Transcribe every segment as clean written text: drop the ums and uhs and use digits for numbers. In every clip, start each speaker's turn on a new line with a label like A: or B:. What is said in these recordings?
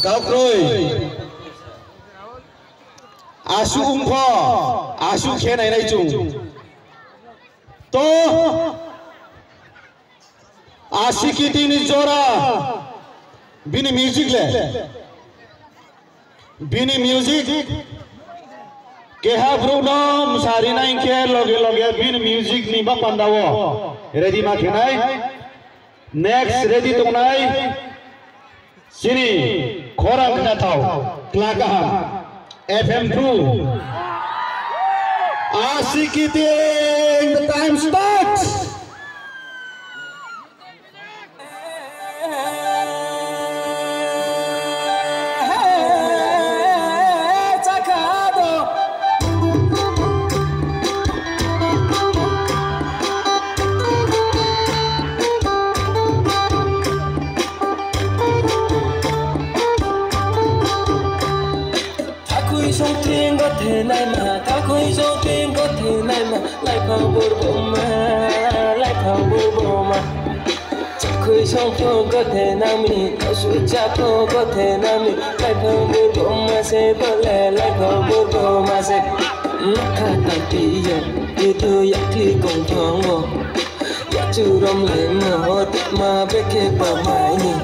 A: Kau kroi asu umkho asu khe nai chung to ashiki tini jora bini music le bini music keha bruno musari nai ke loge bini music ni ba pandawo ready ma khenai next ready tongnai sini khorang na thau klagaham FM crew ashiki ting the time starts.
B: Thế này mà ta khơi dấu tim có thế này mà lại phao bồ bồ mà lại phao bồ bồ mà chắc khơi sông thô có thể nào mình thao suối cha thô có thể nào mình lại phao bồ bồ mà sẽ bờ lẹ lại phao bồ bồ mà sẽ khá ta tí giờ như tôi dắt thì cùng thoáng vô dắt chú rong lệ mà hoa tích mà bé kê bà mãi nè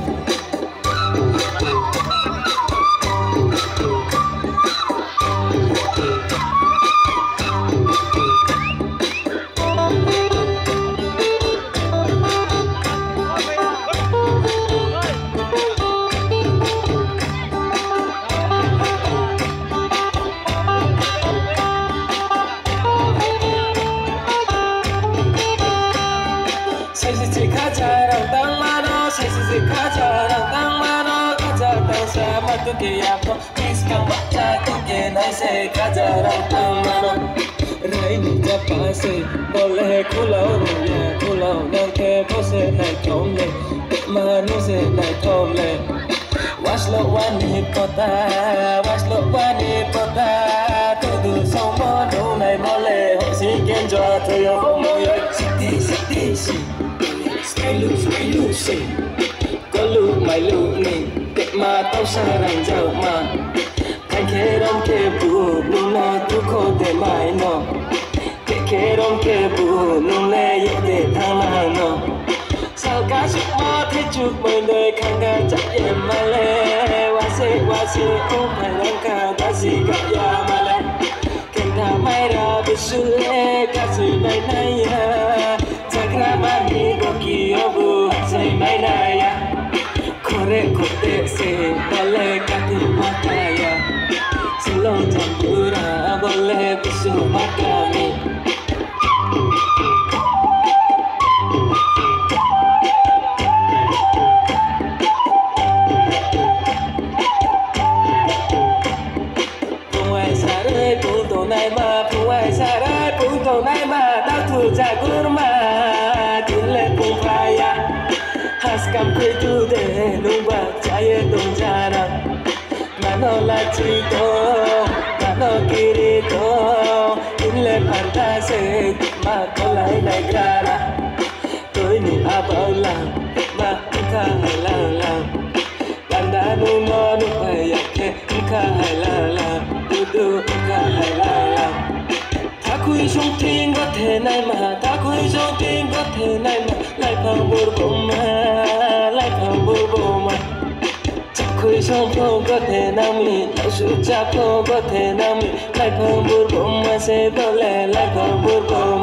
B: Kia po iska baca tuke nai se kajaran tamano raini japa se boleh kulau dan ke pose nai tomle manu se nai tomle waslo wani kota tudu somo do nai mole hosi kenjo toyo moyo siti skylu se kolu mai lu ni mà tao xa rằng giàu mà thành khế đông kê bù nung nó tu khô để mãi nó kê khế đông kê bù nung lê dễ để thang làng nó sao cá sức mơ thế chụp mời đời khang ca chắc em mà lê hoa xê ôm phải lăng ca ta gì cả ya mà lê kèm thả mai ra bị su lê ca gì này này ya chắc ra ba đi có kỳ ô bù dây mai này ya Kore kote se bole kati mataya Silo jambura bole bisu makami Puai sare punto nai ma Tau tu jagurma Tule pumpaya Haskam kuitu de numba chaya donjara Mano la chito, mano kirito Inle phanta se ma kolai nai gara Tôi ni abao lang, ma ka hai lang Tanda nu no nu paya ke ka hai lang Du ka hai lang Ta khui song thiên có thể này mà Ta khui song thiên có thể này mà lại phang bồ bồ mà chắc khơi sông thô có thể nào mình thao suối cha thô có thể nào mình lại phang bồ bồ mà sẽ bờ lẹ lại phang bồ bồ